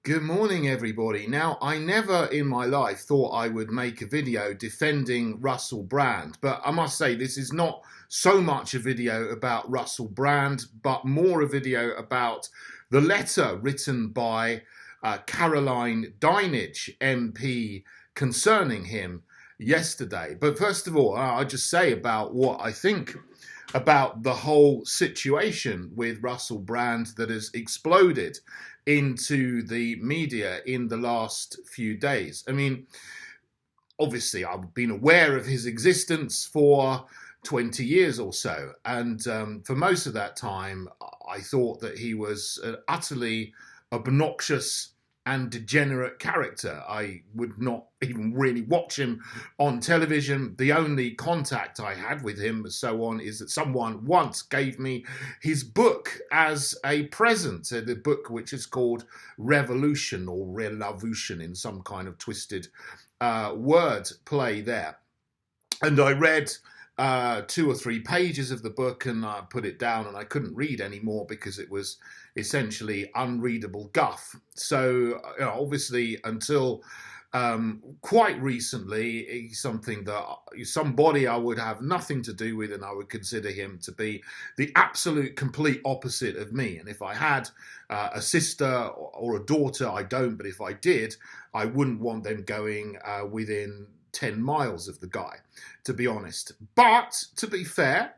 Good morning, everybody. Now, I never in my life thought I would make a video defending Russell Brand, but I must say this is not so much a video about Russell Brand, but more a video about the letter written by Caroline Dinenage, MP, concerning him yesterday. But first of all, I'll just say about what I think about the whole situation with Russell Brand that has exploded into the media in the last few days. I mean, obviously, I've been aware of his existence for 20 years or so. And for most of that time, I thought that he was an utterly obnoxious and degenerate character. I would not even really watch him on television. The only contact I had with him and so on is that someone once gave me his book as a present, the book which is called Revolution or Revolution in some kind of twisted word play there. And I read 2 or 3 pages of the book and I put it down and I couldn't read anymore because it was essentially unreadable guff. So obviously until quite recently, something that somebody I would have nothing to do with, and I would consider him to be the absolute complete opposite of me. And if I had a sister or a daughter, I don't, but if I did, I wouldn't want them going within 10 miles of the guy, to be honest. But to be fair,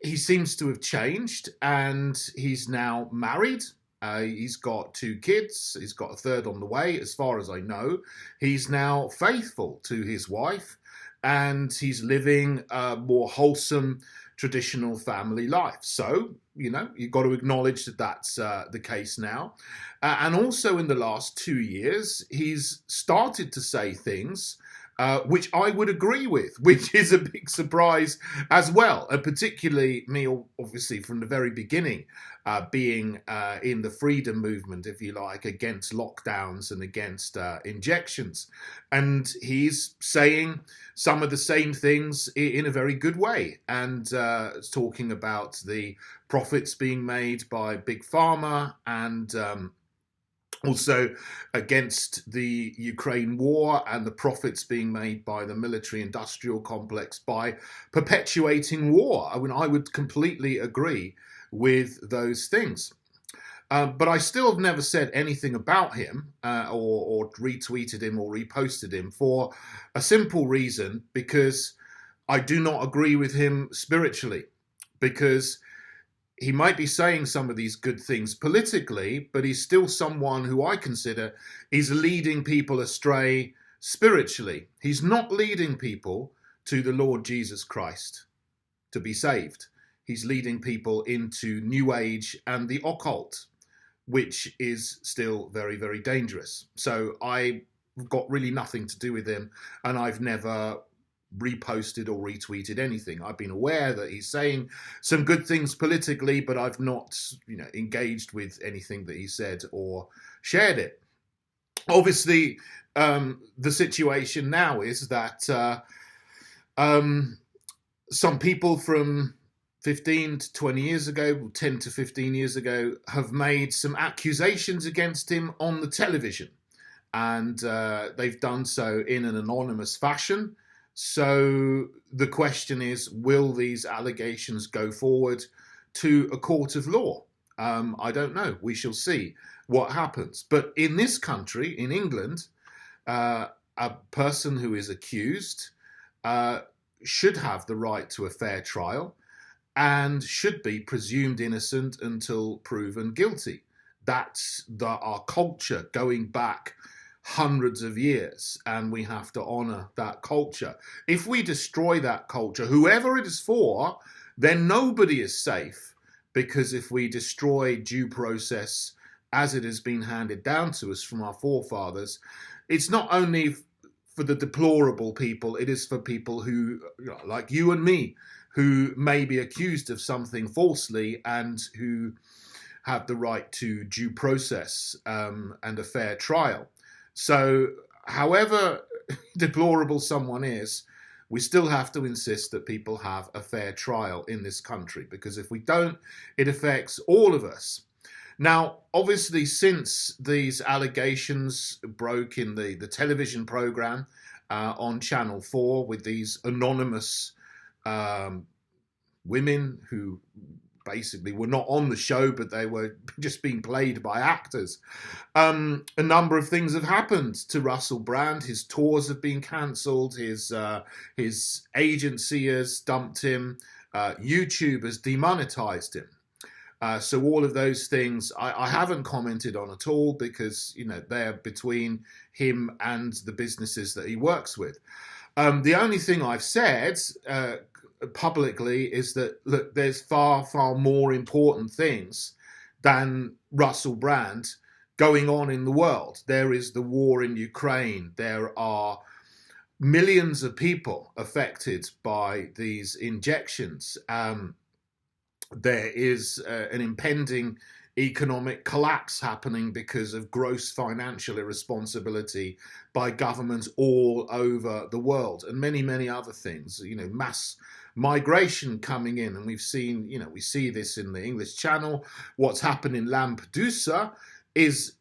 he seems to have changed and he's now married. He's got 2 kids. He's got a third on the way, as far as I know. He's now faithful to his wife and he's living a more wholesome, traditional family life. So, you've got to acknowledge that that's the case now. And also in the last 2 years, he's started to say things which I would agree with, which is a big surprise as well. And particularly me, obviously, from the very beginning, being in the freedom movement, if you like, against lockdowns and against injections. And he's saying some of the same things in a very good way, and talking about the profits being made by Big Pharma and also against the Ukraine war and the profits being made by the military-industrial complex by perpetuating war. I mean, I would completely agree with those things. But I still have never said anything about him or retweeted him or reposted him for a simple reason, because I do not agree with him spiritually, because he might be saying some of these good things politically, but he's still someone who I consider is leading people astray spiritually. He's not leading people to the Lord Jesus Christ to be saved. He's leading people into New Age and the occult, which is still very, very dangerous. So I've got really nothing to do with him, and I've never reposted or retweeted anything. I've been aware that he's saying some good things politically, but I've not, engaged with anything that he said or shared it. Obviously, the situation now is that some people from 15 to 20 years ago, 10 to 15 years ago, have made some accusations against him on the television. And they've done so in an anonymous fashion. So the question is, will these allegations go forward to a court of law? I don't know. We shall see what happens. But in this country, in England, a person who is accused should have the right to a fair trial and should be presumed innocent until proven guilty. That's our culture going back hundreds of years, and we have to honor that culture. If we destroy that culture, whoever it is for, then nobody is safe, because if we destroy due process as it has been handed down to us from our forefathers, it's not only for the deplorable people, it is for people who, like you and me, who may be accused of something falsely and who have the right to due process and a fair trial. So, however deplorable someone is, we still have to insist that people have a fair trial in this country, because if we don't, it affects all of us. Now, obviously, since these allegations broke in the television program on Channel 4 with these anonymous um, women who basically were not on the show, but they were just being played by actors. A number of things have happened to Russell Brand. His tours have been cancelled. His agency has dumped him. YouTube has demonetized him. So all of those things I haven't commented on at all because, you know, they're between him and the businesses that he works with. The only thing I've said publicly is that, look, there's far, far more important things than Russell Brand going on in the world. There is the war in Ukraine. There are millions of people affected by these injections. There is an impending economic collapse happening because of gross financial irresponsibility by governments all over the world, and many, many other things. You know, mass migration coming in, and we've seen, you know, we see this in the English Channel. What's happened in Lampedusa is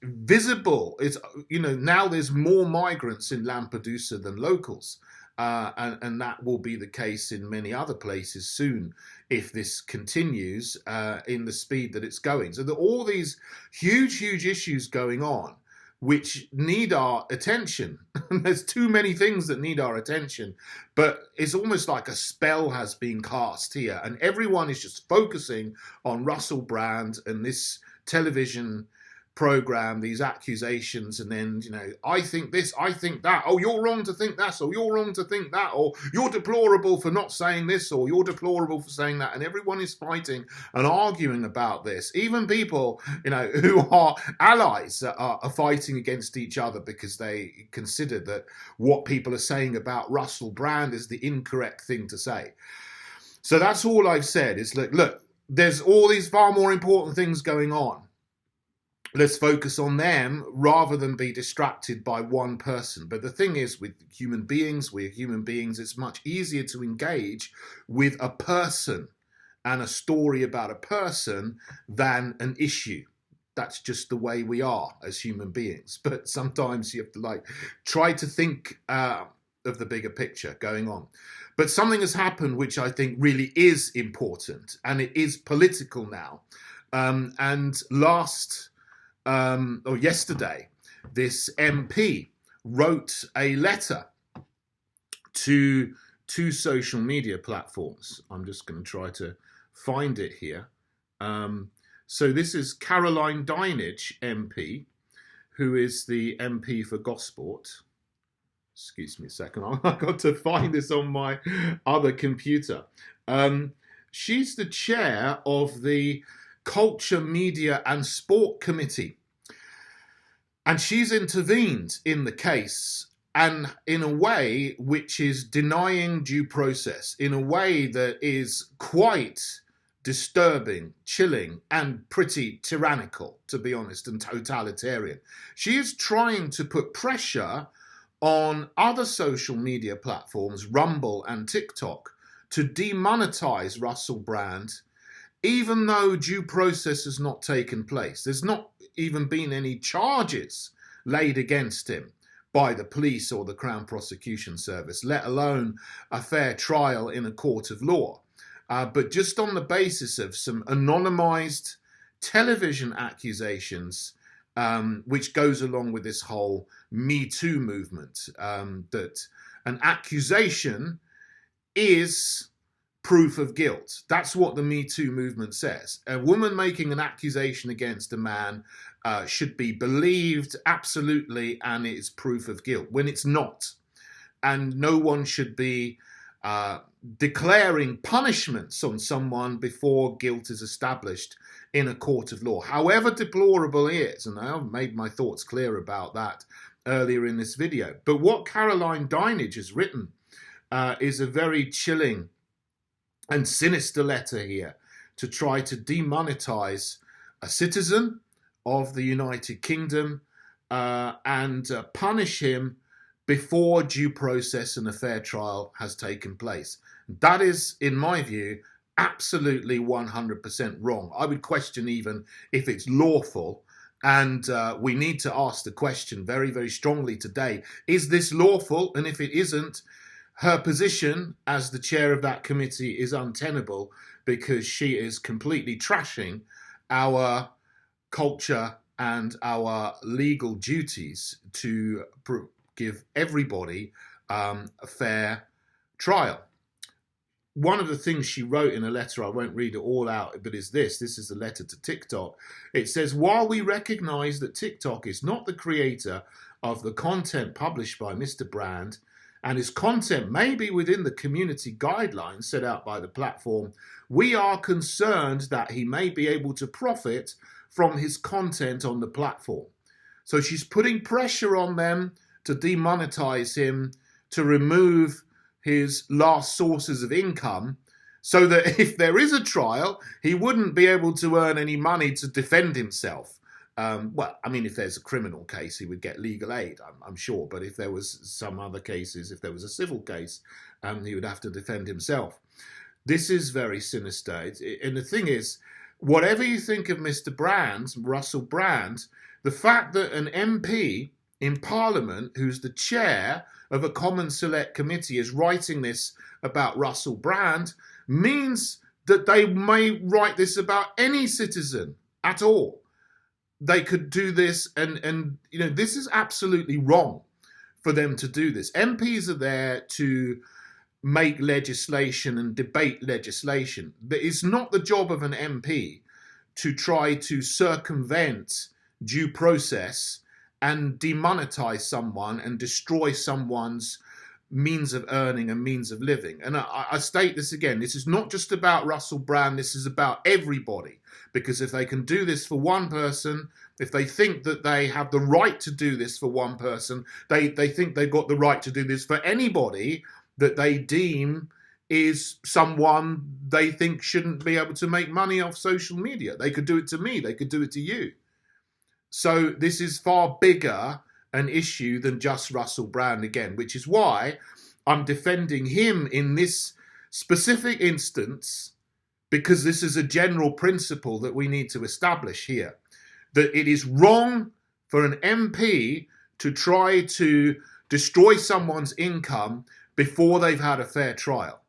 visible. It's, you know, now there's more migrants in Lampedusa than locals. And that will be the case in many other places soon if this continues in the speed that it's going. So there are all these huge, huge issues going on which need our attention. There's too many things that need our attention, but it's almost like a spell has been cast here, and everyone is just focusing on Russell Brand and this television program, these accusations, and then, you know, I think this, I think that, oh, you're wrong to think that, or you're wrong to think that, or you're deplorable for not saying this, or you're deplorable for saying that, and everyone is fighting and arguing about this. Even people, you know, who are allies are fighting against each other because they consider that what people are saying about Russell Brand is the incorrect thing to say. So that's all I've said is, look, there's all these far more important things going on. Let's focus on them rather than be distracted by one person. But the thing is, with human beings, we're human beings, it's much easier to engage with a person and a story about a person than an issue. That's just the way we are as human beings. But sometimes you have to try to think of the bigger picture going on. But something has happened which I think really is important, and it is political now. And yesterday, this MP wrote a letter to two social media platforms. I'm just going to try to find it here. So this is Caroline Dinenage, MP, who is the MP for Gosport. Excuse me a second, I've got to find this on my other computer. She's the chair of the Culture, Media and Sport Committee. And she's intervened in the case, and in a way which is denying due process, in a way that is quite disturbing, chilling, and pretty tyrannical, to be honest, and totalitarian. She is trying to put pressure on other social media platforms, Rumble and TikTok, to demonetize Russell Brand, even though due process has not taken place. There's not even been any charges laid against him by the police or the Crown Prosecution Service, let alone a fair trial in a court of law. But just on the basis of some anonymized television accusations, which goes along with this whole Me Too movement, that an accusation is proof of guilt. That's what the Me Too movement says. A woman making an accusation against a man should be believed absolutely, and it's proof of guilt, when it's not. And no one should be declaring punishments on someone before guilt is established in a court of law, however deplorable it is. And I've made my thoughts clear about that earlier in this video. But what Caroline Dinenage has written is a very chilling and sinister letter here to try to demonetize a citizen of the United Kingdom and punish him before due process and a fair trial has taken place. That is, in my view, absolutely 100% wrong. I would question even if it's lawful. And we need to ask the question very, very strongly today, is this lawful? And if it isn't, her position as the chair of that committee is untenable, because she is completely trashing our culture and our legal duties to give everybody a fair trial. One of the things she wrote in a letter, I won't read it all out, but is this is a letter to TikTok. It says, while we recognize that TikTok is not the creator of the content published by Mr. Brand, and his content may be within the community guidelines set out by the platform, we are concerned that he may be able to profit from his content on the platform. So she's putting pressure on them to demonetize him, to remove his last sources of income, so that if there is a trial, he wouldn't be able to earn any money to defend himself. Well, I mean, if there's a criminal case, he would get legal aid, I'm sure. But if there was some other cases, if there was a civil case, he would have to defend himself. This is very sinister. And the thing is, whatever you think of Mr. Brand, Russell Brand, the fact that an MP in Parliament, who's the chair of a Common Select Committee, is writing this about Russell Brand, means that they may write this about any citizen at all. They could do this, and you know, this is absolutely wrong for them to do this. MPs are there to make legislation and debate legislation. It's not the job of an MP to try to circumvent due process and demonetize someone and destroy someone's means of earning and means of living. And I state this again, this is not just about Russell Brand, this is about everybody. Because if they can do this for one person, if they think that they have the right to do this for one person, they think they've got the right to do this for anybody that they deem is someone they think shouldn't be able to make money off social media. They could do it to me, they could do it to you. So this is far bigger an issue than just Russell Brand again, which is why I'm defending him in this specific instance, because this is a general principle that we need to establish here, that it is wrong for an MP to try to destroy someone's income before they've had a fair trial.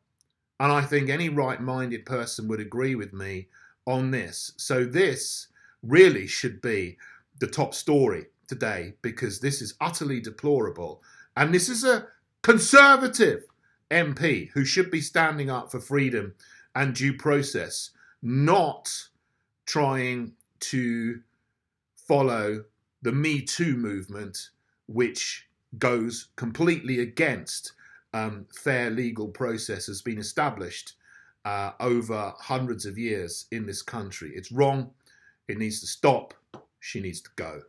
And I think any right-minded person would agree with me on this. So this really should be the top story today, because this is utterly deplorable. And this is a Conservative MP who should be standing up for freedom and due process, not trying to follow the Me Too movement, which goes completely against fair legal process has been established over hundreds of years in this country. It's wrong. It needs to stop. She needs to go.